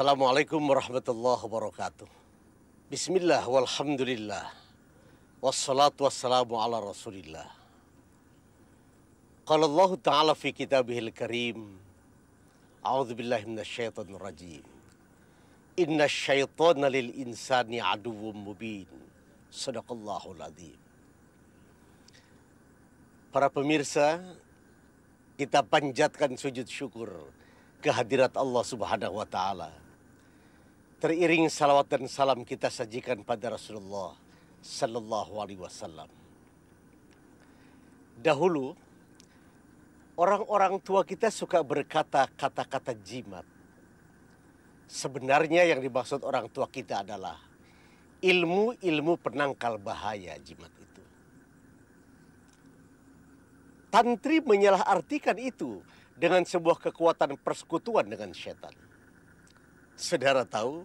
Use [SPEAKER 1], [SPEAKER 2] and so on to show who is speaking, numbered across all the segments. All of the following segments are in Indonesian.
[SPEAKER 1] Assalamualaikum warahmatullahi wabarakatuh. Bismillah walhamdulillah. Wassalatu wassalamu ala rasulillah. Qala Allah Ta'ala fi kitabihil karim. A'udzu billahi minasyaitonir rajim. Inna syaitana lil insani aduwwum mubin. Shadaqallahul adzim. Para pemirsa, kita panjatkan sujud syukur kehadirat Allah Subhanahu wa Ta'ala. Teriring salawat dan salam kita sajikan pada Rasulullah Sallallahu Alaihi Wasallam. Dahulu, orang-orang tua kita suka berkata kata-kata jimat. Sebenarnya yang dimaksud orang tua kita adalah ilmu-ilmu penangkal bahaya jimat itu. Tantri menyalahartikan itu dengan sebuah kekuatan persekutuan dengan setan. Saudara tahu,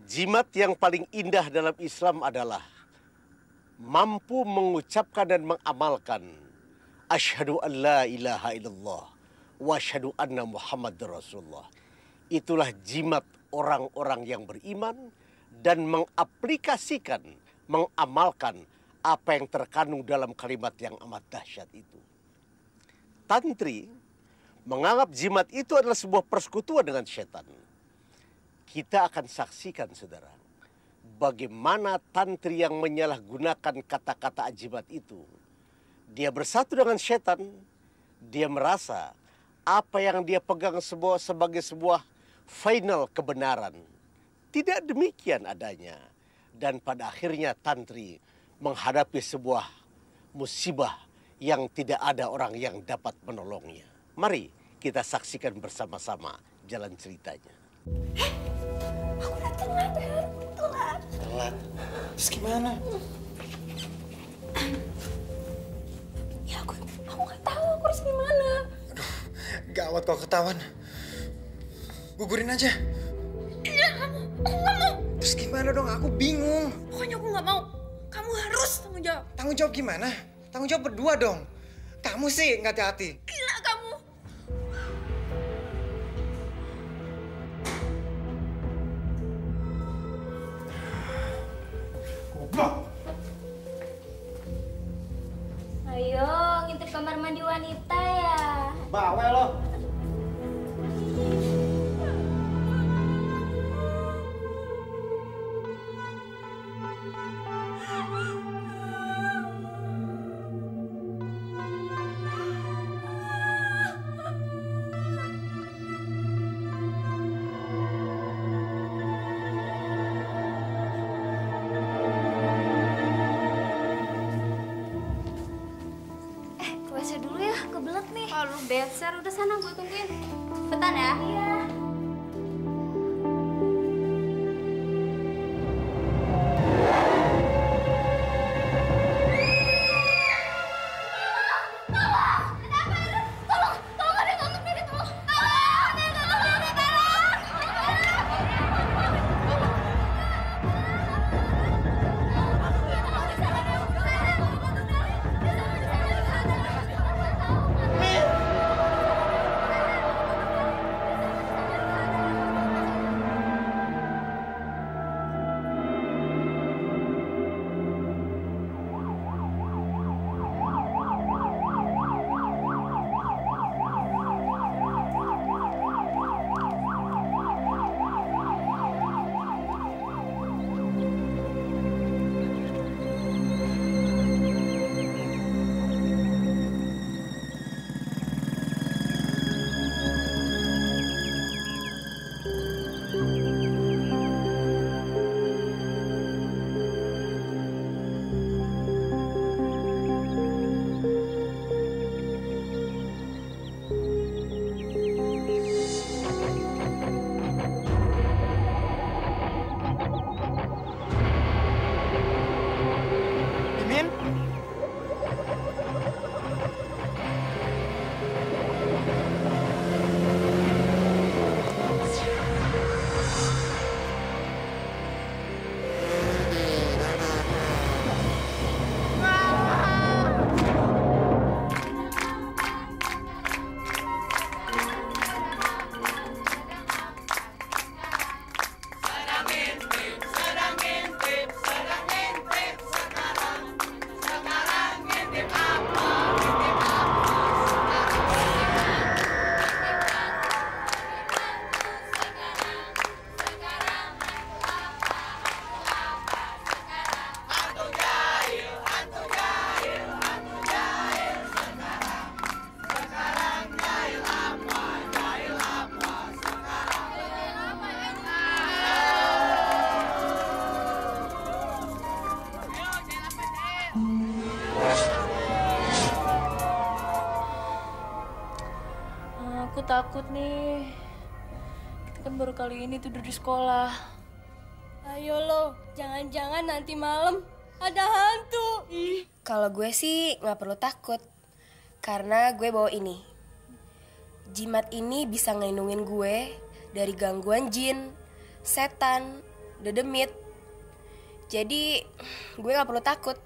[SPEAKER 1] jimat yang paling indah dalam Islam adalah mampu mengucapkan dan mengamalkan asyhadu an la ilaha illallah wa asyhadu anna muhammadar rasulullah. Itulah jimat orang-orang yang beriman dan mengaplikasikan, mengamalkan apa yang terkandung dalam kalimat yang amat dahsyat itu. Tantri menganggap jimat itu adalah sebuah persekutuan dengan setan. Kita akan saksikan, saudara, bagaimana tantri yang menyalahgunakan kata-kata jimat itu. Dia bersatu dengan setan, dia merasa apa yang dia pegang sebagai sebuah final kebenaran. Tidak demikian adanya. Dan pada akhirnya tantri menghadapi sebuah musibah yang tidak ada orang yang dapat menolongnya. Mari kita saksikan bersama-sama jalan ceritanya.
[SPEAKER 2] Aku udah telat.
[SPEAKER 3] Telat? Terus gimana?
[SPEAKER 2] Ya aku nggak tahu aku harus gimana.
[SPEAKER 3] Aduh, gawat kalau ketahuan. Gugurin aja.
[SPEAKER 2] Iya, aku nggak mau.
[SPEAKER 3] Terus gimana dong? Aku bingung.
[SPEAKER 2] Pokoknya aku nggak mau. Kamu harus tanggung jawab.
[SPEAKER 3] Tanggung jawab gimana? Tanggung jawab berdua dong. Kamu sih nggak hati-hati.
[SPEAKER 2] Gila kamu.
[SPEAKER 3] Goblok.
[SPEAKER 4] Ayo, ngintip kamar mandi wanita ya.
[SPEAKER 3] Bawel lo.
[SPEAKER 4] Ke WC dulu ya, kebelet nih. Oh, lu beser, udah sana gue tungguin. Cepetan ya. Iya.
[SPEAKER 2] Aku takut nih. Kita kan baru kali ini tidur di sekolah.
[SPEAKER 5] Ayo lo, jangan-jangan nanti malam ada hantu.
[SPEAKER 6] Kalau gue sih nggak perlu takut, karena gue bawa ini. Jimat ini bisa ngelindungin gue dari gangguan jin, setan, dedemit. Jadi gue nggak perlu takut.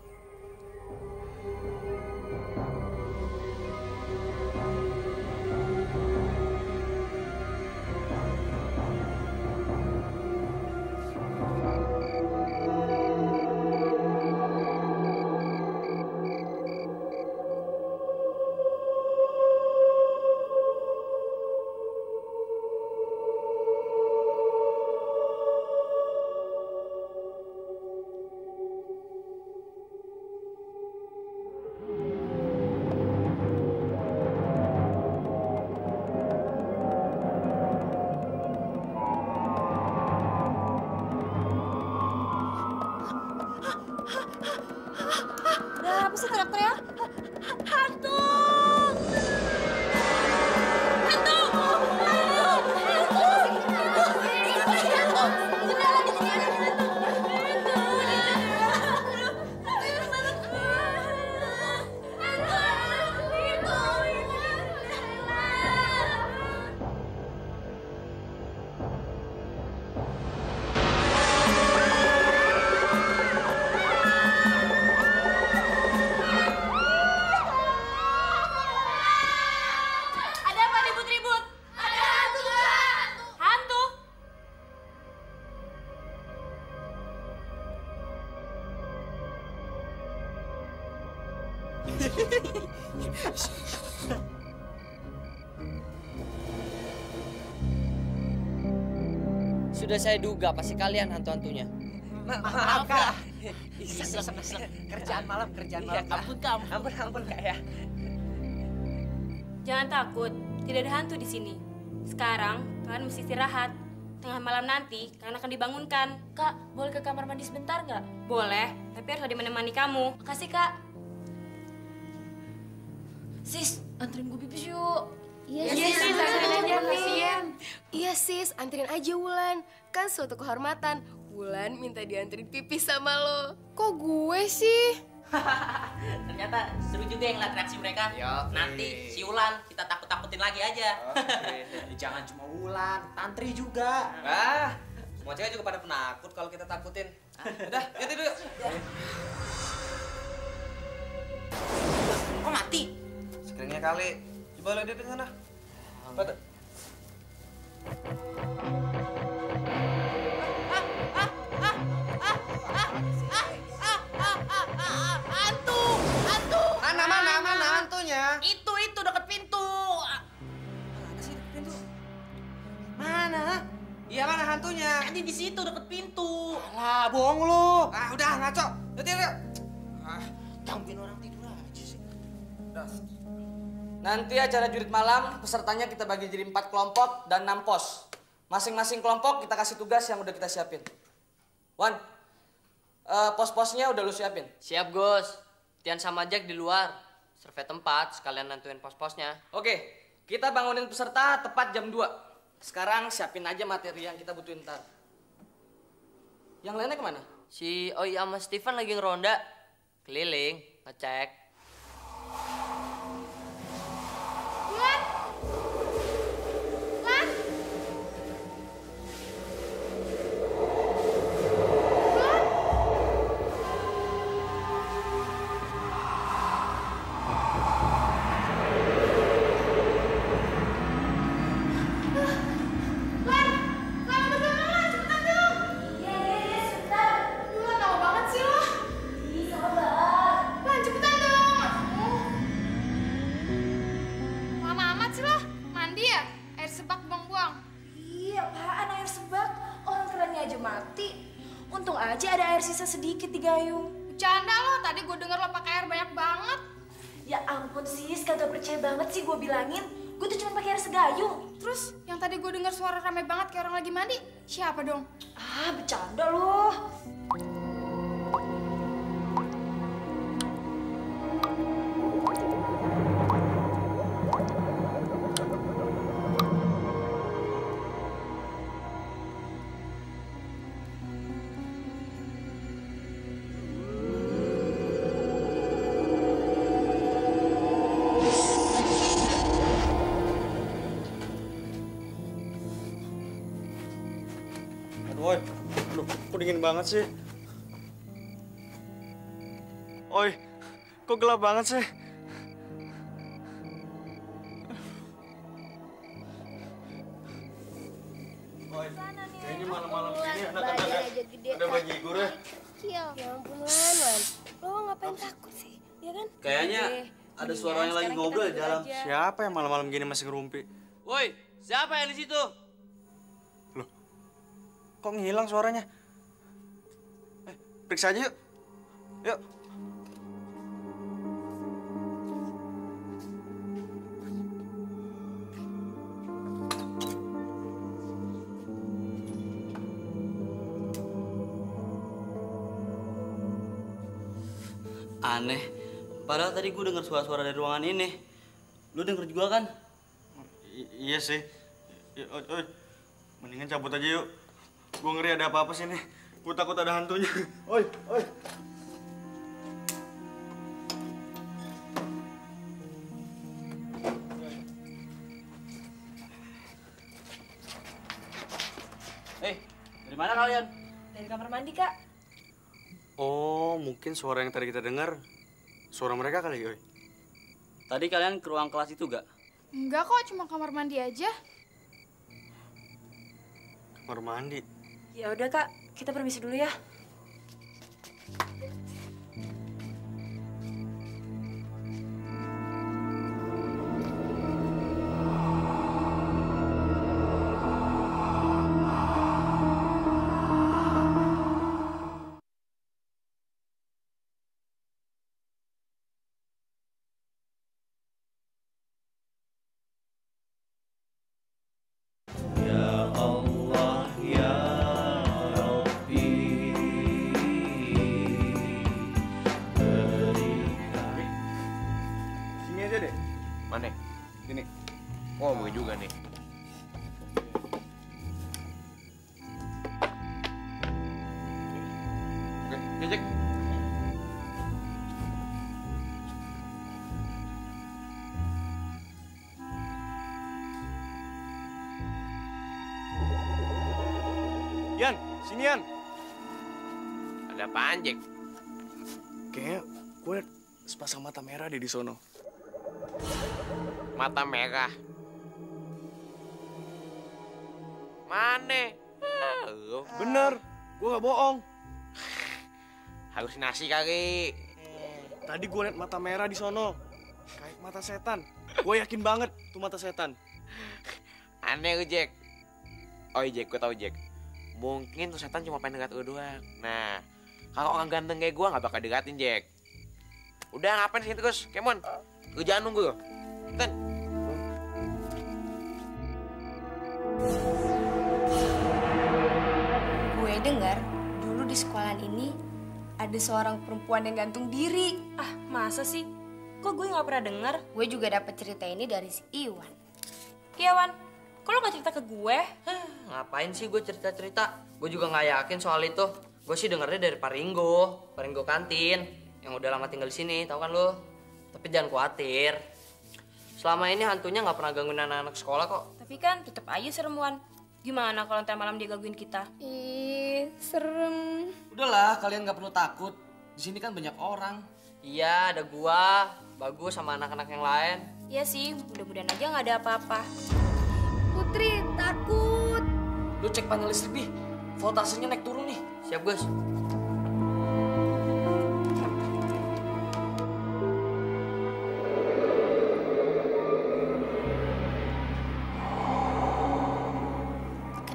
[SPEAKER 2] Ada apa sih teriak-teriak?
[SPEAKER 5] Hantu!
[SPEAKER 4] Ada apa ribut-ribut? Ada hantu, Kak. Hantu?
[SPEAKER 7] Sudah saya duga pasti kalian hantu-hantunya.
[SPEAKER 3] Maaf, Kak. Kerjaan malam, Kak. Ampun, Kak ya.
[SPEAKER 4] Jangan takut, tidak ada hantu di sini. Sekarang kalian mesti istirahat. Tengah malam nanti kalian akan dibangunkan.
[SPEAKER 2] Kak, boleh ke kamar mandi sebentar nggak?
[SPEAKER 4] Boleh, tapi harus ada menemani kamu.
[SPEAKER 2] Makasih, Kak. Sis, anterin gue pipis yuk.
[SPEAKER 6] Iya,
[SPEAKER 2] Sis, anterin aja, kasihan.
[SPEAKER 6] Iya sis, anterin aja Wulan. Kan suatu kehormatan. Wulan minta dianterin pipis sama lo. Kok gue sih?
[SPEAKER 8] Ternyata seru juga yang lihat reaksi mereka.
[SPEAKER 3] Ya,
[SPEAKER 8] Nanti si Ulan kita takut-takutin lagi aja.
[SPEAKER 3] Jangan cuma Wulan, Tantri juga.
[SPEAKER 7] Ah, semua cewek juga pada penakut kalau kita takutin. Udah, yuk tidur yuk.
[SPEAKER 8] Kok mati?
[SPEAKER 7] Screennya kali. Coba lihat di sana. Pada.
[SPEAKER 8] Hantu! Hantu!
[SPEAKER 3] Mana hantunya?
[SPEAKER 8] Itu deket pintu.
[SPEAKER 7] Mana sih pintu?
[SPEAKER 3] Mana? Iya, mana hantunya?
[SPEAKER 8] Tadi di situ deket pintu.
[SPEAKER 3] Alah, bohong lu.
[SPEAKER 7] Ah, udah ngaco. Yuk tidur yuk.
[SPEAKER 3] Gangguin orang tidur aja sih.
[SPEAKER 7] Udah. Nanti acara jurit malam, pesertanya kita bagi jadi 4 kelompok dan 6 pos. Masing-masing kelompok kita kasih tugas yang udah kita siapin. Wan, pos-posnya udah lu siapin?
[SPEAKER 9] Siap, Gus. Tian sama Jack di luar. Survei tempat, sekalian nentuin pos-posnya.
[SPEAKER 7] Oke, kita bangunin peserta tepat jam 2. Sekarang siapin aja materi yang kita butuhin ntar. Yang lainnya kemana?
[SPEAKER 9] Si Oi sama Steven lagi ngeronda. Keliling, ngecek.
[SPEAKER 4] Iya,
[SPEAKER 2] aja mati. Untung aja ada air sisa sedikit di gayung.
[SPEAKER 5] Bercanda lo, tadi gue denger lo pakai air banyak banget.
[SPEAKER 2] Ya ampun sis, kagak percaya banget sih gue bilangin. Gue tuh cuma pakai air segayung.
[SPEAKER 5] Terus yang tadi gue denger suara rame banget kayak orang lagi mandi, siapa dong?
[SPEAKER 2] Ah, bercanda loh.
[SPEAKER 10] Oi, aduh, kok dingin banget sih? Oi, kok gelap banget sih? Oi, kayaknya malam-malam ini ada bajigur ya?
[SPEAKER 6] Ya ampun, Wan. Lo ngapain takut sih? Ya kan?
[SPEAKER 10] Kayaknya ada suara yang lagi ngobrol di dalam. Siapa yang malam-malam gini masih ngerumpi?
[SPEAKER 9] Woi, siapa yang di situ?
[SPEAKER 10] Kok ngilang suaranya? Periksa aja yuk. Yuk.
[SPEAKER 7] Aneh. Padahal tadi gue dengar suara-suara dari ruangan ini. Lu denger juga kan?
[SPEAKER 10] Iya sih. Oi, mendingan cabut aja yuk. Gue ngeri ada apa-apa sini. Gue takut ada hantunya. Oi.
[SPEAKER 7] Hei, dari mana kalian?
[SPEAKER 2] Dari kamar mandi, Kak.
[SPEAKER 10] Oh, mungkin suara yang tadi kita dengar suara mereka kali, Oi.
[SPEAKER 7] Tadi kalian ke ruang kelas itu gak?
[SPEAKER 5] Enggak kok, cuma kamar mandi aja.
[SPEAKER 10] Kamar mandi.
[SPEAKER 2] Ya udah, Kak. Kita permisi dulu ya.
[SPEAKER 11] Mana? Ini. Oh, begini juga nih. Oke, cek.
[SPEAKER 10] Yan, sini Yan.
[SPEAKER 11] Ada apaan, Jack?
[SPEAKER 10] Kayaknya gue liat sepasang mata merah di sono.
[SPEAKER 11] Mata merah. Mana?
[SPEAKER 10] Bener, gue gak bohong.
[SPEAKER 11] Halusinasi kali.
[SPEAKER 10] Tadi gue liat mata merah di sono. Kayak mata setan. Gue yakin banget tuh mata setan.
[SPEAKER 11] Aneh lu, Jack. Oh iya, Jack, gue tau, Jack. Mungkin tuh setan cuma pengen dekat lu doang. Nah, kalau orang ganteng kayak gue gak bakal dekatin, Jack. Udah, ngapain sih terus? Kemon, lu jangan nunggu. Ten.
[SPEAKER 6] Gue dengar dulu di sekolahan ini ada seorang perempuan yang gantung diri.
[SPEAKER 2] Ah, masa sih? Kok gue nggak pernah dengar?
[SPEAKER 6] Gue juga dapat cerita ini dari si Iwan.
[SPEAKER 2] Iwan, kok lo nggak cerita ke gue?
[SPEAKER 9] Ngapain sih gue cerita-cerita? Gue juga nggak yakin soal itu. Gue sih dengernya dari Paringgo kantin yang udah lama tinggal di sini, tahu kan lo? Tapi jangan khawatir. Selama ini hantunya nggak pernah gangguin anak-anak sekolah kok.
[SPEAKER 2] Tapi kan tetap aja serem, Wan. Gimana kalau ntar malam dia gangguin kita?
[SPEAKER 6] Ih, serem.
[SPEAKER 7] Udahlah, kalian nggak perlu takut. Di sini kan banyak orang.
[SPEAKER 9] Iya, ada gua, Bagus sama anak-anak yang lain.
[SPEAKER 2] Iya sih, mudah-mudahan aja nggak ada apa-apa.
[SPEAKER 6] Putri, takut.
[SPEAKER 7] Lu cek panel listrik, Bi. Voltasenya naik turun nih.
[SPEAKER 9] Siap, Gus.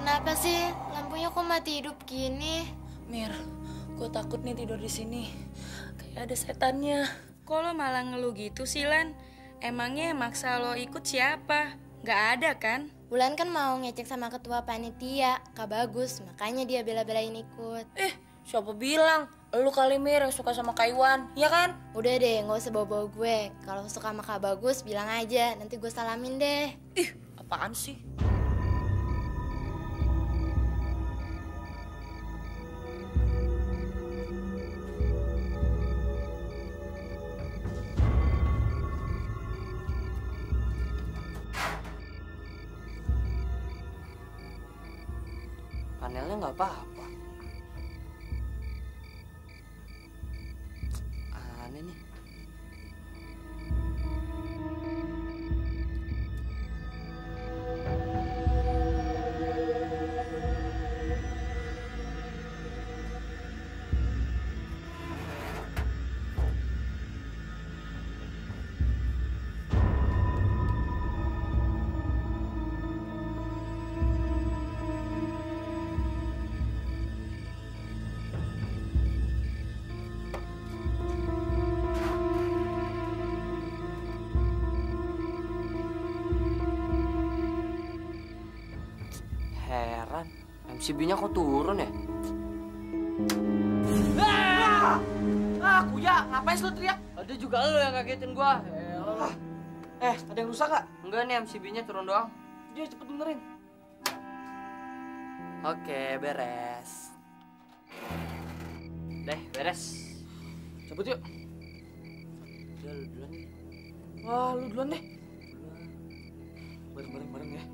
[SPEAKER 4] Kenapa sih lampunya kok mati hidup gini?
[SPEAKER 2] Mir, gue takut nih tidur di sini. Kayak ada setannya.
[SPEAKER 5] Kok lo malah ngeluh gitu sih, Lan? Emangnya yang maksa lo ikut siapa? Nggak ada kan?
[SPEAKER 4] Bulan kan mau ngecek sama ketua panitia, Kak Bagus, makanya dia bela-belain ikut.
[SPEAKER 2] Siapa bilang? Lu kali Mir yang suka sama Kak Iwan, ya kan?
[SPEAKER 4] Udah deh, nggak usah bawa-bawa gue. Kalau suka sama Kak Bagus, bilang aja, nanti gue salamin deh.
[SPEAKER 2] Apaan sih?
[SPEAKER 9] Panelnya nggak apa-apa. Aneh nih. Heran, MCB-nya kok turun ya?
[SPEAKER 7] Kuya, ngapain sih lo teriak?
[SPEAKER 9] Ada juga lo yang kagetin gua.
[SPEAKER 7] Ada yang rusak gak?
[SPEAKER 9] Enggak nih, MCB-nya turun doang.
[SPEAKER 7] Dia cepet benerin.
[SPEAKER 9] Oke, beres. Deh, beres.
[SPEAKER 7] Cabut yuk.
[SPEAKER 9] Udah, lu duluan nih.
[SPEAKER 7] Wah, lu duluan deh. Bareng ya.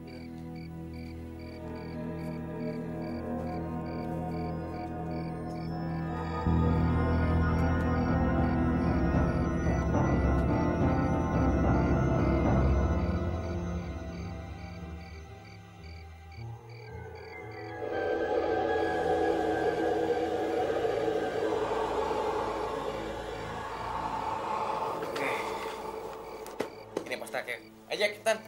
[SPEAKER 11] Ini postaknya. Aja Tan.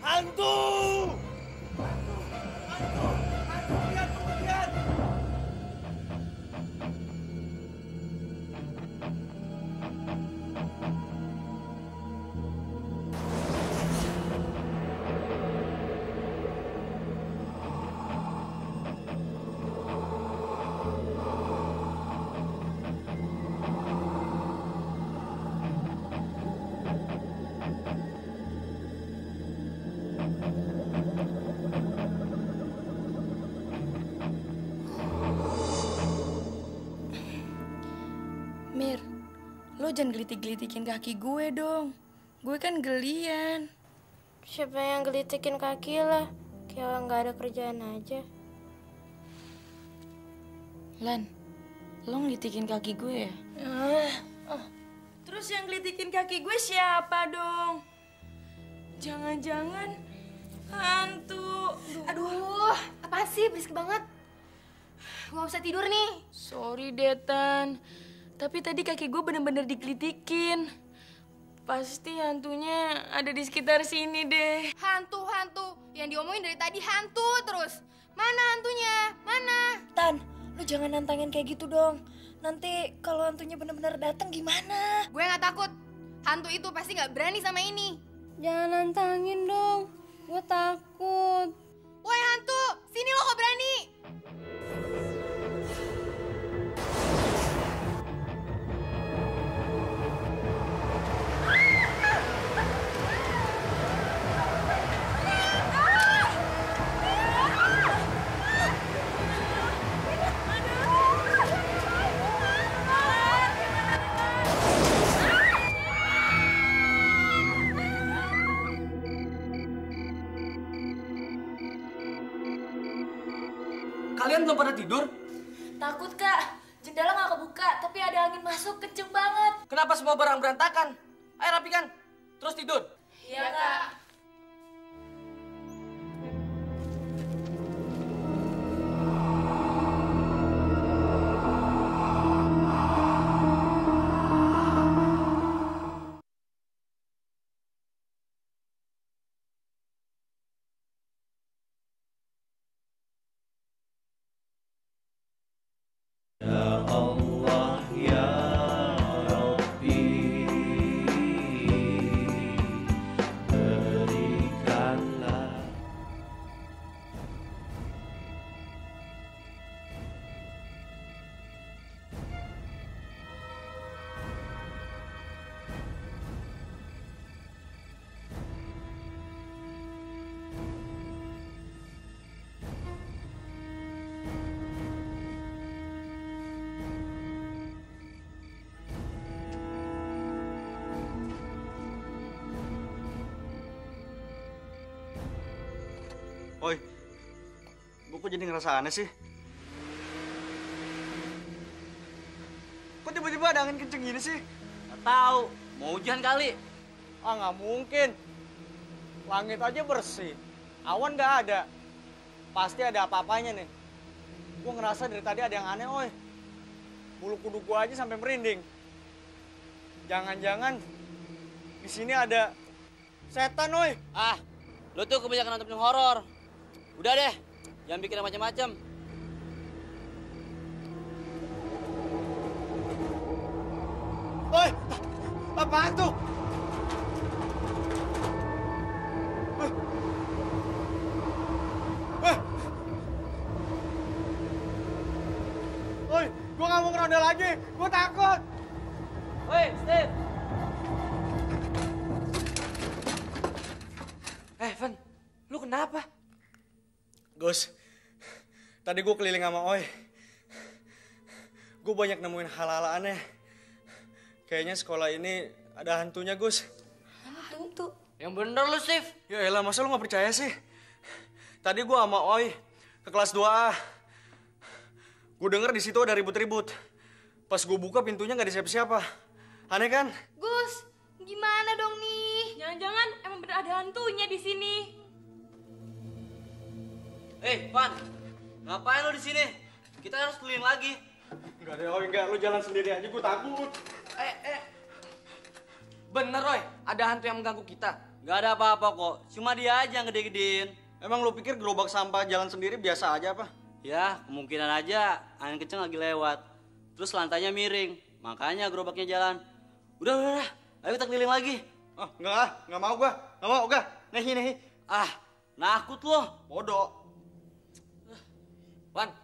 [SPEAKER 1] Hantu!
[SPEAKER 5] Mir, lo jangan gelitik-gelitikin kaki gue dong. Gue kan gelian.
[SPEAKER 4] Siapa yang gelitikin kaki lah? Kayak nggak ada kerjaan aja.
[SPEAKER 5] Lan, lo ngelitikin kaki gue ya? Terus yang gelitikin kaki gue siapa dong? Jangan-jangan hantu.
[SPEAKER 4] Aduh, apa sih? Berisik banget. Gue gak bisa tidur nih.
[SPEAKER 5] Sorry, Detan. Tapi tadi kaki gue bener-bener digelitikin. Pasti hantunya ada di sekitar sini deh. Hantu. Yang diomongin dari tadi hantu terus. Mana hantunya? Mana?
[SPEAKER 2] Tan, lu jangan nantangin kayak gitu dong. Nanti kalau hantunya bener-bener datang gimana?
[SPEAKER 5] Gue gak takut. Hantu itu pasti gak berani sama ini.
[SPEAKER 4] Jangan nantangin dong. Gue takut.
[SPEAKER 5] Woi hantu, sini lo kok berani.
[SPEAKER 7] Kalian belum pada tidur?
[SPEAKER 2] Takut, Kak. Jendela nggak kebuka, tapi ada angin masuk kenceng banget.
[SPEAKER 7] Kenapa semua barang berantakan? Ayo rapikan, terus tidur.
[SPEAKER 2] Iya, Kak.
[SPEAKER 10] Oi, gue kok jadi ngerasa aneh sih? Kok tiba-tiba ada angin kenceng gini sih?
[SPEAKER 7] Nggak tahu, mau hujan kali.
[SPEAKER 3] Ah, nggak mungkin. Langit aja bersih. Awan nggak ada. Pasti ada apa-apanya nih. Gue ngerasa dari tadi ada yang aneh, oi. Bulu kuduk gue aja sampai merinding. Jangan-jangan di sini ada setan, oi.
[SPEAKER 7] Ah, lo tuh kebanyakan nonton film horor. Udah deh, jangan bikin macam-macam.
[SPEAKER 3] Oi, apaan tuh? Oi, gua nggak mau ngeronda lagi. Gua takut.
[SPEAKER 7] Woi, Steve. Van, lu kenapa?
[SPEAKER 3] Gus, tadi gue keliling sama Oi. Gue banyak nemuin hal-hal aneh. Kayaknya sekolah ini ada hantunya, Gus.
[SPEAKER 2] Hantu?
[SPEAKER 7] Yang bener lu, Steve.
[SPEAKER 3] Ya elah, masa lu gak percaya sih? Tadi gue sama Oi ke kelas 2A. Gue denger di situ ada ribut-ribut. Pas gue buka pintunya gak ada siapa-siapa. Aneh kan?
[SPEAKER 5] Gus, gimana dong nih? Jangan-jangan emang bener ada hantunya di sini.
[SPEAKER 7] Van, ngapain lu di sini? Kita harus keliling lagi.
[SPEAKER 3] Enggak deh, Oi, enggak. Lu jalan sendiri aja, gue takut.
[SPEAKER 7] Bener, Roy. Ada hantu yang mengganggu kita.
[SPEAKER 12] Gak ada apa-apa kok. Cuma dia aja yang gede-gedein.
[SPEAKER 3] Emang lu pikir gerobak sampah jalan sendiri biasa aja apa?
[SPEAKER 12] Ya, kemungkinan aja angin kenceng lagi lewat. Terus lantainya miring. Makanya gerobaknya jalan. Udah. Ayo kita keliling lagi.
[SPEAKER 3] Oh, enggak mau gua. Enggak mau, enggak. Nih.
[SPEAKER 12] Nakut lo.
[SPEAKER 3] Bodoh.
[SPEAKER 7] Wan,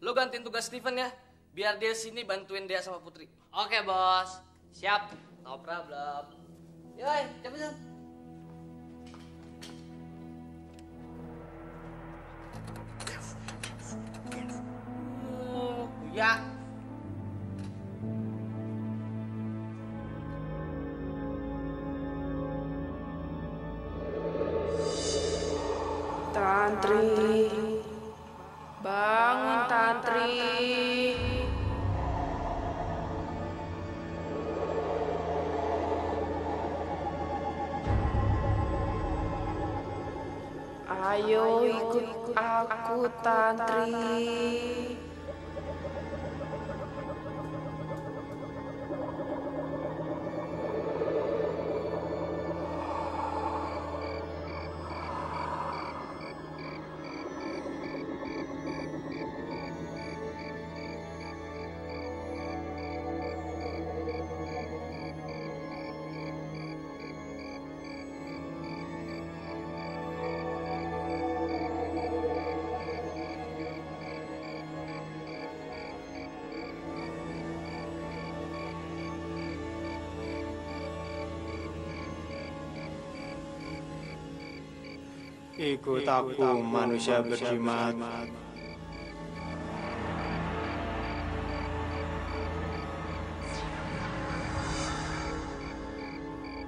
[SPEAKER 7] lu gantiin tugas Steven ya. Biar dia sini bantuin dia sama Putri.
[SPEAKER 9] Oke, Bos. Siap. No problem.
[SPEAKER 7] Yoi, cepetan.
[SPEAKER 9] Ya.
[SPEAKER 13] Tantri, bangun Tantri. Ayo ikut aku Tantri.
[SPEAKER 14] Ikut aku manusia berjimat.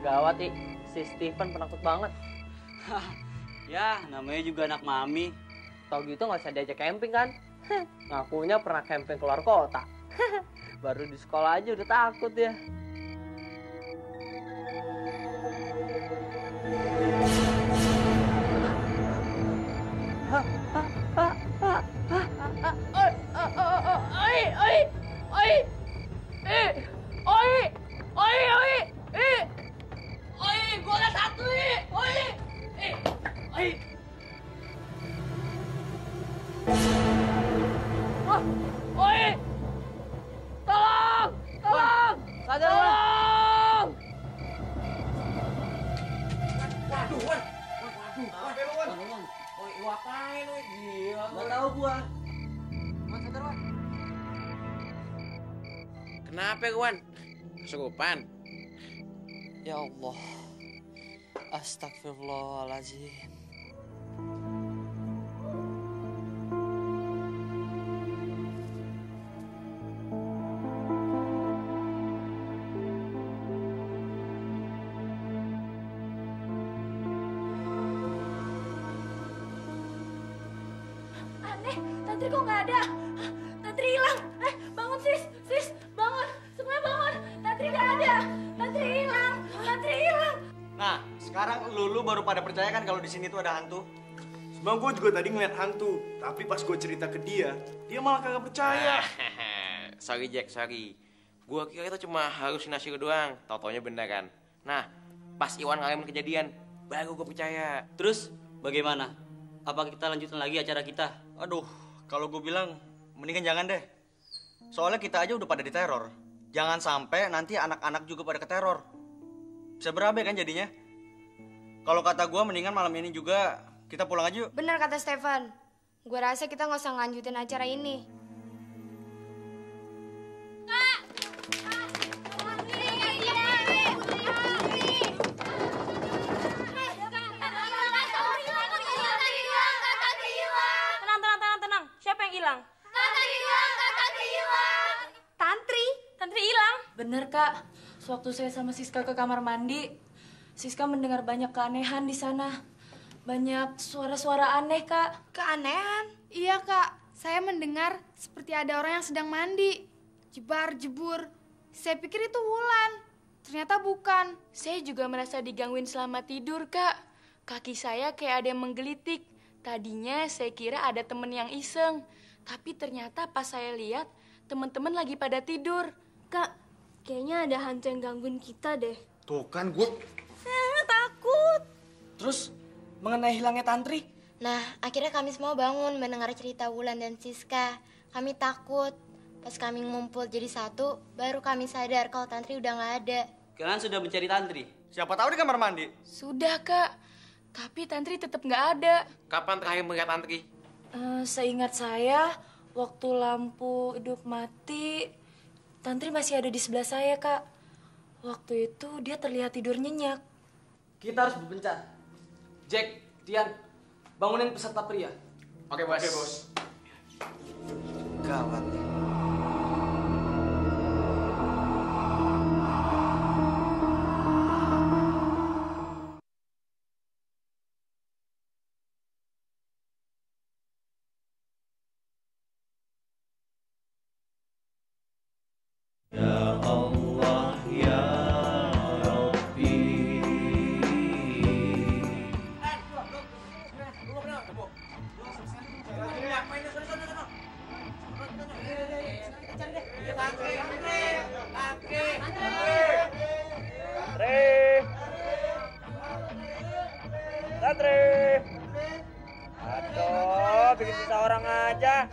[SPEAKER 9] Gawat, si Steven penakut banget.
[SPEAKER 12] Ya, namanya juga anak mami.
[SPEAKER 9] Tau gitu nggak usah diajak camping kan? Ngakunya pernah camping keluar kota.
[SPEAKER 12] Baru di sekolah aja udah takut ya.
[SPEAKER 5] Gua ada satu nih. Tolong!
[SPEAKER 12] Sadar, Wan.
[SPEAKER 5] Tolong!
[SPEAKER 11] Waduh, Wan. Apa lu, Wan? Oi, lu apain, oi? Gila.
[SPEAKER 12] Nggak tahu gua.
[SPEAKER 11] Wan, sadar, Wan. Kenapa, Wan? Kesurupan?
[SPEAKER 9] Ya Allah. Astagfirullahaladzim.
[SPEAKER 5] Aneh, Tantri kok nggak ada? Tantri hilang. Bangun sis, bangun. Semuanya bangun. Tantri nggak ada. Tantri hilang.
[SPEAKER 3] Nah, sekarang lu baru pada percaya kan kalau di sini tuh ada hantu?
[SPEAKER 14] Sebenarnya gue juga tadi ngeliat hantu, tapi pas gue cerita ke dia malah kagak percaya.
[SPEAKER 11] Sorry Jack, sorry. Gua kira itu cuma halusinasi lu doang, tau-taunya bener kan. Nah, pas Iwan ngalamin kejadian, baru gue percaya.
[SPEAKER 12] Terus bagaimana? Apa kita lanjutin lagi acara kita?
[SPEAKER 3] Aduh, kalau gue bilang mendingan jangan deh. Soalnya kita aja udah pada diteror. Jangan sampai nanti anak-anak juga pada keteror. Bisa berabe kan jadinya? Kalau kata gue mendingan malam ini juga kita pulang aja yuk.
[SPEAKER 4] Bener kata Stefan. Gue rasa kita nggak usah ngelanjutin acara ini.
[SPEAKER 5] Tenang. Siapa yang hilang? Tantri hilang. Bener, Kak. Sewaktu saya sama Siska ke kamar mandi, Siska mendengar banyak keanehan di sana. Banyak suara-suara aneh, Kak.
[SPEAKER 15] Keanehan? Iya, Kak. Saya mendengar seperti ada orang yang sedang mandi. Jebar-jebur. Saya pikir itu Wulan. Ternyata bukan.
[SPEAKER 5] Saya juga merasa digangguin selama tidur, Kak. Kaki saya kayak ada yang menggelitik. Tadinya saya kira ada temen yang iseng. Tapi ternyata pas saya lihat, teman-teman lagi pada tidur.
[SPEAKER 4] Kak, kayaknya ada hantu yang gangguin kita deh.
[SPEAKER 14] Tuh kan gue...
[SPEAKER 5] Takut.
[SPEAKER 9] Terus mengenai hilangnya Tantri?
[SPEAKER 4] Nah, akhirnya kami semua bangun mendengar cerita Wulan dan Siska. Kami takut. Pas kami ngumpul jadi satu, baru kami sadar kalau Tantri udah nggak ada.
[SPEAKER 12] Kalian sudah mencari Tantri?
[SPEAKER 3] Siapa tahu di kamar mandi.
[SPEAKER 5] Sudah, Kak. Tapi Tantri tetap nggak ada.
[SPEAKER 11] Kapan terakhir melihat Tantri?
[SPEAKER 5] Seingat saya, waktu lampu hidup mati, Tantri masih ada di sebelah saya, Kak. Waktu itu dia terlihat tidur nyenyak.
[SPEAKER 9] Kita harus berpencar. Jack, Tian, bangunin peserta pria.
[SPEAKER 11] Oke, bos.
[SPEAKER 9] Gawat.
[SPEAKER 11] Aduh, bikin susah orang aja.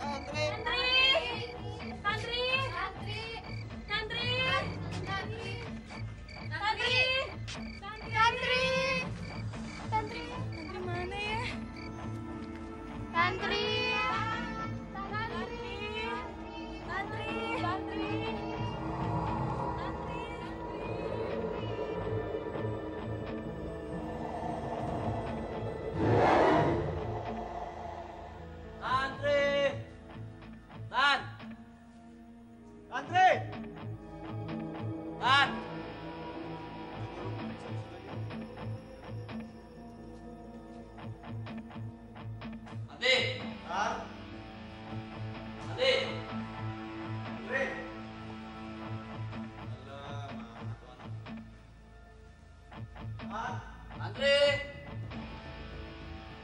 [SPEAKER 12] Antri.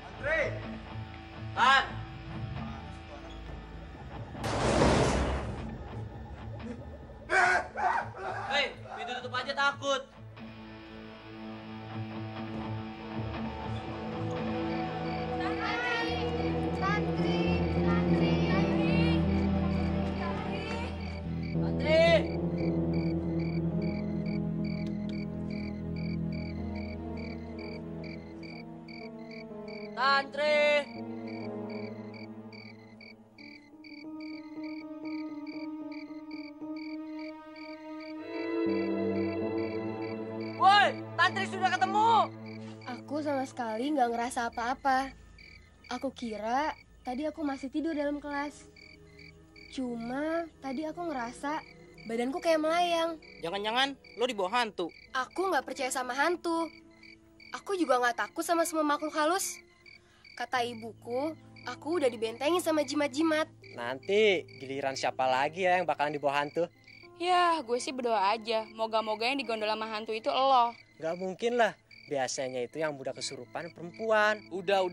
[SPEAKER 3] Antri.
[SPEAKER 12] Tan. Hei, pintu tutup aja takut. Tantri. Woi, Tantri sudah ketemu.
[SPEAKER 6] Aku sama sekali nggak ngerasa apa-apa. Aku kira tadi aku masih tidur dalam kelas. Cuma tadi aku ngerasa badanku kayak melayang.
[SPEAKER 16] Jangan-jangan lo dibawa hantu.
[SPEAKER 6] Aku nggak percaya sama hantu. Aku juga nggak takut sama semua makhluk halus. Kata ibuku, aku udah dibentengin sama jimat-jimat.
[SPEAKER 16] Nanti giliran siapa lagi ya yang bakalan dibawa hantu?
[SPEAKER 5] Ya, gue sih berdoa aja. Moga-moga yang digondol sama hantu itu elo.
[SPEAKER 16] Gak mungkin lah. Biasanya itu yang budak kesurupan perempuan.
[SPEAKER 7] Udah.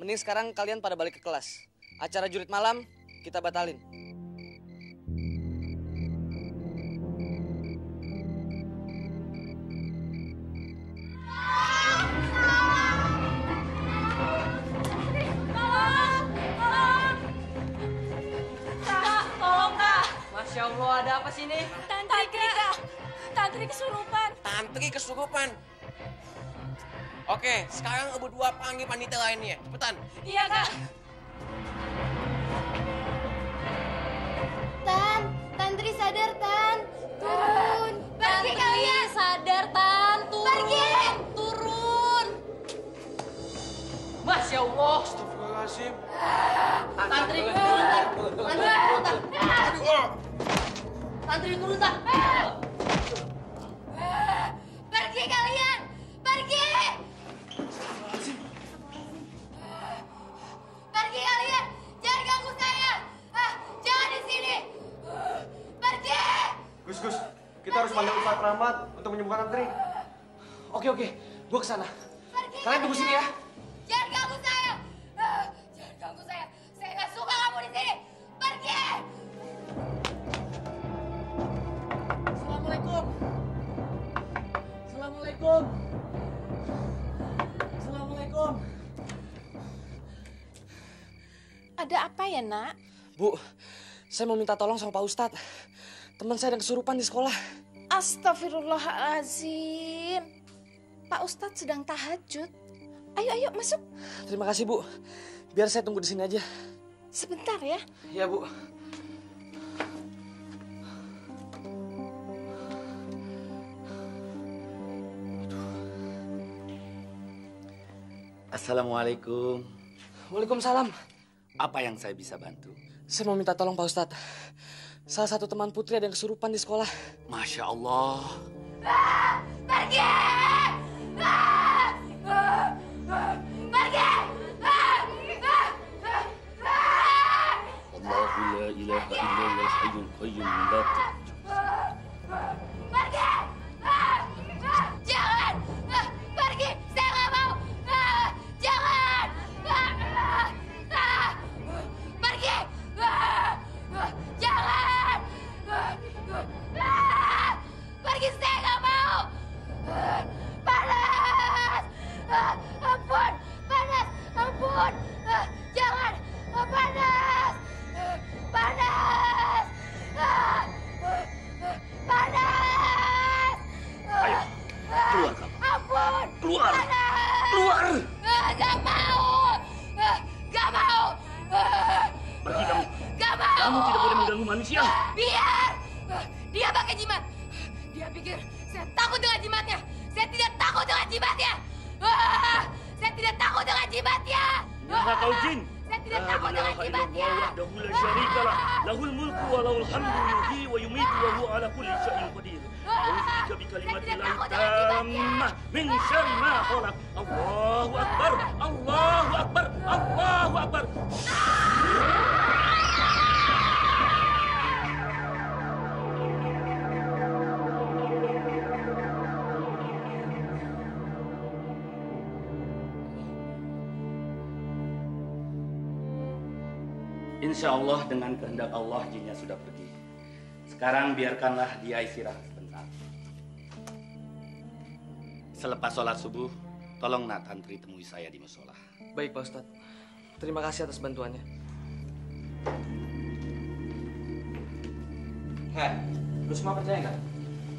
[SPEAKER 7] Mending sekarang kalian pada balik ke kelas. Acara jurit malam kita batalin.
[SPEAKER 9] Masya Allah, ada apa sih ini?
[SPEAKER 5] Tantri kesurupan.
[SPEAKER 11] Tantri kesurupan. Oke, sekarang berdua panggil panitia lainnya. Cepetan.
[SPEAKER 5] Iya, Kak.
[SPEAKER 4] Tantri sadar, Tan. Turun. Pergi kalian. Sadar, Tan. Turun. Pergi. Turun.
[SPEAKER 9] Masya Allah.
[SPEAKER 10] Astagfirullahaladzim.
[SPEAKER 9] Tantri turun, Tan. Tantri turun, Tan.
[SPEAKER 4] Pergi kalian. Pergi. Pergi kalian. Jangan ganggu saya. Jangan di sini. Pergi.
[SPEAKER 14] Gus, kita harus panggil Ustadz Rahmat untuk menyembuhkan Tantri.
[SPEAKER 7] Oke, gua kesana. Kalian tunggu sini ya.
[SPEAKER 4] Jangan ganggu saya. Jangan ganggu saya. Saya nggak suka kamu di sini. Pergi.
[SPEAKER 7] Assalamualaikum.
[SPEAKER 13] Ada apa ya, Nak?
[SPEAKER 7] Bu, saya mau minta tolong sama Pak Ustadz. Teman saya ada kesurupan di sekolah.
[SPEAKER 13] Astagfirullahaladzim. Pak Ustadz sedang tahajud. Ayo masuk.
[SPEAKER 7] Terima kasih, Bu. Biar saya tunggu di sini aja.
[SPEAKER 13] Sebentar ya.
[SPEAKER 7] Iya, Bu.
[SPEAKER 17] Assalamualaikum.
[SPEAKER 7] Waalaikumsalam.
[SPEAKER 17] Apa yang saya bisa bantu?
[SPEAKER 7] Saya mau minta tolong Pak Ustadz. Salah satu teman Putri ada yang kesurupan di sekolah.
[SPEAKER 17] Masya Allah.
[SPEAKER 4] Pergi. Pergi.
[SPEAKER 17] Allahu la ilaha illallah hayyul qayyum la
[SPEAKER 4] Pergi. Jangan. Pergi. Saya nggak mau. Jangan. Pergi. Jangan. Pergi, saya nggak mau. Panas. Ampun. Panas. Ampun. Jangan. Panas. Panas. Panas.
[SPEAKER 17] Ayo, keluar kamu.
[SPEAKER 4] Ampun.
[SPEAKER 17] Keluar.
[SPEAKER 4] Panas.
[SPEAKER 17] Keluar.
[SPEAKER 4] Gak mau. Gak mau.
[SPEAKER 17] Pergi kamu.
[SPEAKER 4] Gak mau.
[SPEAKER 17] Kamu tidak boleh mengganggu manusia.
[SPEAKER 4] Biar. Dia pakai jimat. Dia pikir saya takut dengan jimatnya. Saya tidak takut dengan jimatnya. Saya tidak takut dengan jimatnya.
[SPEAKER 17] Innaha kau jin.
[SPEAKER 4] Saya tidak takut dengan jimatnya.
[SPEAKER 17] Wahdahu la syarika lah. Lahul mulku wa lahul hamdu yuhyi wa yumiitu wa huwa ala kulli syai'in qadir. A'udzubika bi kalimatillahi tammah min syarri ma khalaq. Allahu akbar. Allahu akbar. Allahu akbar. Insya Allah dengan kehendak Allah jinnya sudah pergi. Sekarang biarkanlah dia istirahat sebentar. Selepas sholat subuh, tolong nak tantri temui saya di musola.
[SPEAKER 7] Baik Pak Ustadz. Terima kasih atas bantuannya.
[SPEAKER 18] Hei, lu semua percaya nggak?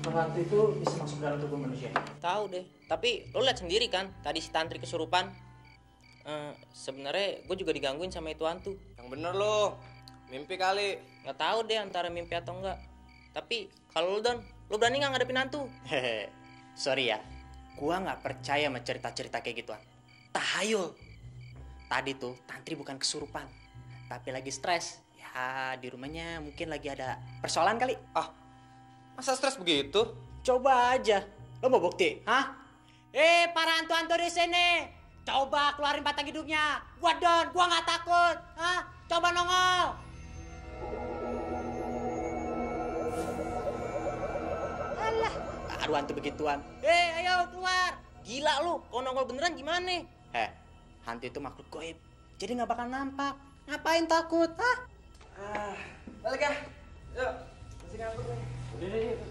[SPEAKER 18] Hantu itu bisa masuk dalam tubuh manusia?
[SPEAKER 8] Tahu deh, tapi lo lihat sendiri kan, tadi si tantri kesurupan. Sebenarnya gue juga digangguin sama itu hantu.
[SPEAKER 3] Yang bener lo, mimpi kali.
[SPEAKER 8] Nggak tahu deh antara mimpi atau enggak. Tapi kalau lo Don, lo berani nggak ngadepin hantu?
[SPEAKER 18] Hehe, sorry ya, gua nggak percaya sama cerita-cerita kayak gituan. Tahayul. Tadi tuh tantri bukan kesurupan, tapi lagi stres. Ya di rumahnya mungkin lagi ada persoalan kali.
[SPEAKER 3] Ah, masa stres begitu?
[SPEAKER 18] Coba aja, lo mau bukti? Hah? Para hantu-hantu di sini, coba keluarin batang hidungnya. Gua Don, gua nggak takut. Hah? Coba nongol. Alah, aduh hantu begituan.
[SPEAKER 8] Ayo keluar. Gila lu, kalau nongol beneran gimana?
[SPEAKER 18] Hantu itu makhluk goib, jadi nggak bakal nampak. Ngapain takut? Hah?
[SPEAKER 7] Balik ya. Yuk, masih ngangkut nih.
[SPEAKER 18] Udah.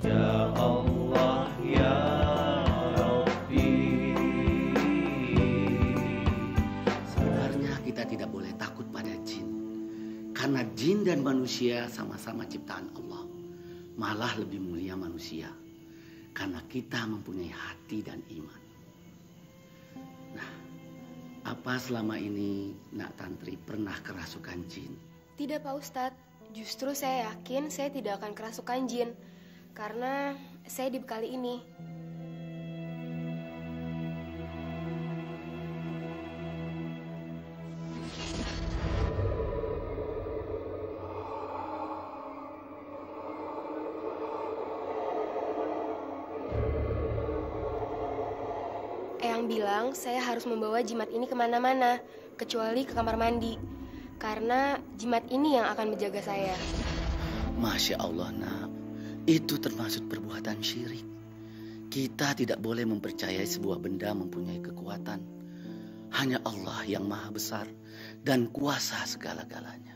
[SPEAKER 17] Ya Allah ya Rabbi.
[SPEAKER 19] Sebenarnya kita tidak boleh takut pada jin. Karena jin dan manusia sama-sama ciptaan Allah. Malah lebih mulia manusia. Karena kita mempunyai hati dan iman. Nah, apa selama ini Nak Tantri pernah kerasukan jin?
[SPEAKER 6] Tidak Pak Ustadz, justru saya yakin saya tidak akan kerasukan jin. Karena saya dibekali ini. Eyang bilang saya harus membawa jimat ini kemana-mana, kecuali ke kamar mandi. Karena jimat ini yang akan menjaga saya.
[SPEAKER 19] Masya Allah, Nak. Itu termasuk perbuatan syirik. Kita tidak boleh mempercayai sebuah benda mempunyai kekuatan. Hanya Allah yang maha besar dan kuasa segala-galanya.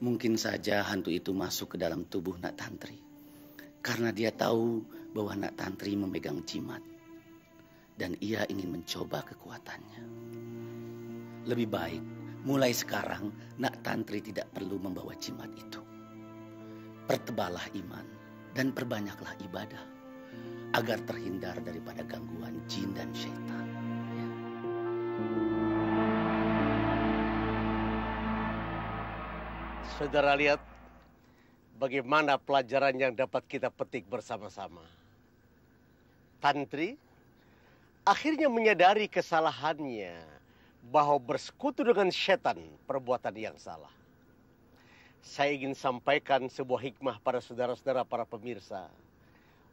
[SPEAKER 19] Mungkin saja hantu itu masuk ke dalam tubuh Nak Tantri. Karena dia tahu bahwa Nak Tantri memegang jimat. Dan ia ingin mencoba kekuatannya. Lebih baik, mulai sekarang Nak Tantri tidak perlu membawa jimat itu. Pertebalah iman dan perbanyaklah ibadah agar terhindar daripada gangguan jin dan syaitan. Ya.
[SPEAKER 1] Saudara lihat bagaimana pelajaran yang dapat kita petik bersama-sama. Tantri akhirnya menyadari kesalahannya bahwa bersekutu dengan setan perbuatan yang salah. Saya ingin sampaikan sebuah hikmah pada saudara-saudara para pemirsa.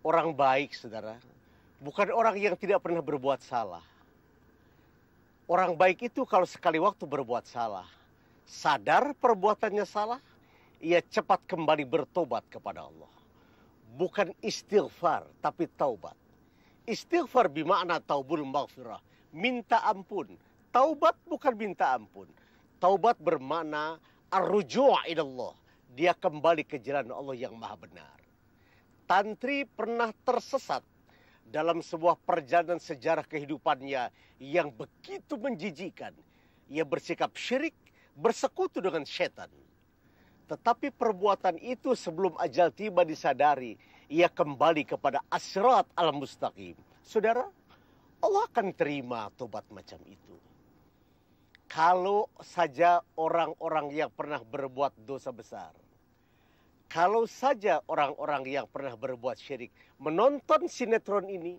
[SPEAKER 1] Orang baik, saudara, bukan orang yang tidak pernah berbuat salah. Orang baik itu kalau sekali waktu berbuat salah, sadar perbuatannya salah, ia cepat kembali bertobat kepada Allah. Bukan istighfar, tapi taubat. Istighfar bermakna taubul maghfirah, minta ampun. Taubat bukan minta ampun. Taubat bermakna ar-ruju' ilallah. Dia kembali ke jalan Allah yang maha benar. Tantri pernah tersesat dalam sebuah perjalanan sejarah kehidupannya yang begitu menjijikan. Ia bersikap syirik, bersekutu dengan setan. Tetapi perbuatan itu sebelum ajal tiba disadari, ia kembali kepada as-sirat al-mustaqim. Saudara, Allah akan terima tobat macam itu. Kalau saja orang-orang yang pernah berbuat dosa besar, kalau saja orang-orang yang pernah berbuat syirik menonton sinetron ini,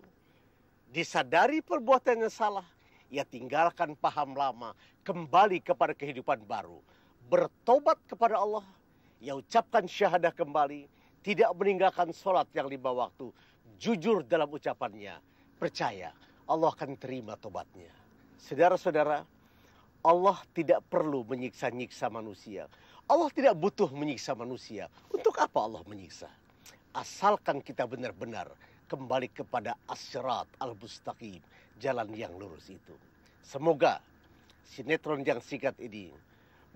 [SPEAKER 1] disadari perbuatannya salah, ia tinggalkan paham lama, kembali kepada kehidupan baru, bertobat kepada Allah, ia ucapkan syahadah kembali, tidak meninggalkan sholat yang 5 waktu, jujur dalam ucapannya, percaya Allah akan terima tobatnya. Saudara-saudara, Allah tidak perlu menyiksa-nyiksa manusia. Allah tidak butuh menyiksa manusia. Untuk apa Allah menyiksa? Asalkan kita benar-benar kembali kepada as-sirat al-mustaqim, jalan yang lurus itu. Semoga sinetron yang singkat ini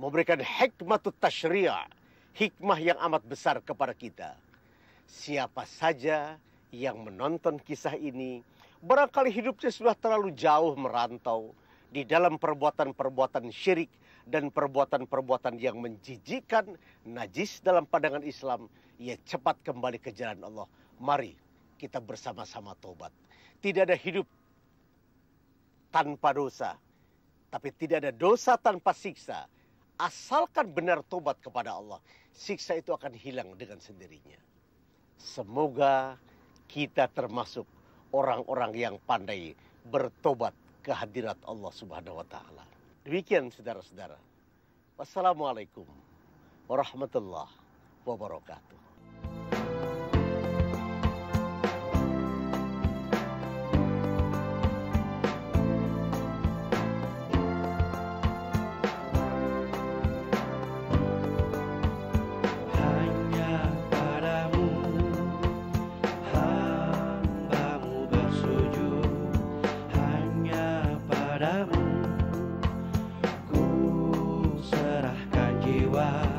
[SPEAKER 1] memberikan hikmatut tasyri', hikmah yang amat besar kepada kita. Siapa saja yang menonton kisah ini, barangkali hidupnya sudah terlalu jauh merantau di dalam perbuatan-perbuatan syirik dan perbuatan-perbuatan yang menjijikan, najis dalam pandangan Islam, ia cepat kembali ke jalan Allah. Mari kita bersama-sama tobat. Tidak ada hidup tanpa dosa, tapi tidak ada dosa tanpa siksa. Asalkan benar tobat kepada Allah, siksa itu akan hilang dengan sendirinya. Semoga kita termasuk orang-orang yang pandai bertobat ke hadirat Allah Subhanahu wa Ta'ala. Demikian saudara-saudara. Wassalamualaikum warahmatullahi wabarakatuh.
[SPEAKER 20] Hanya padamu hambamu bersujud, hanya padamu serahkan jiwa.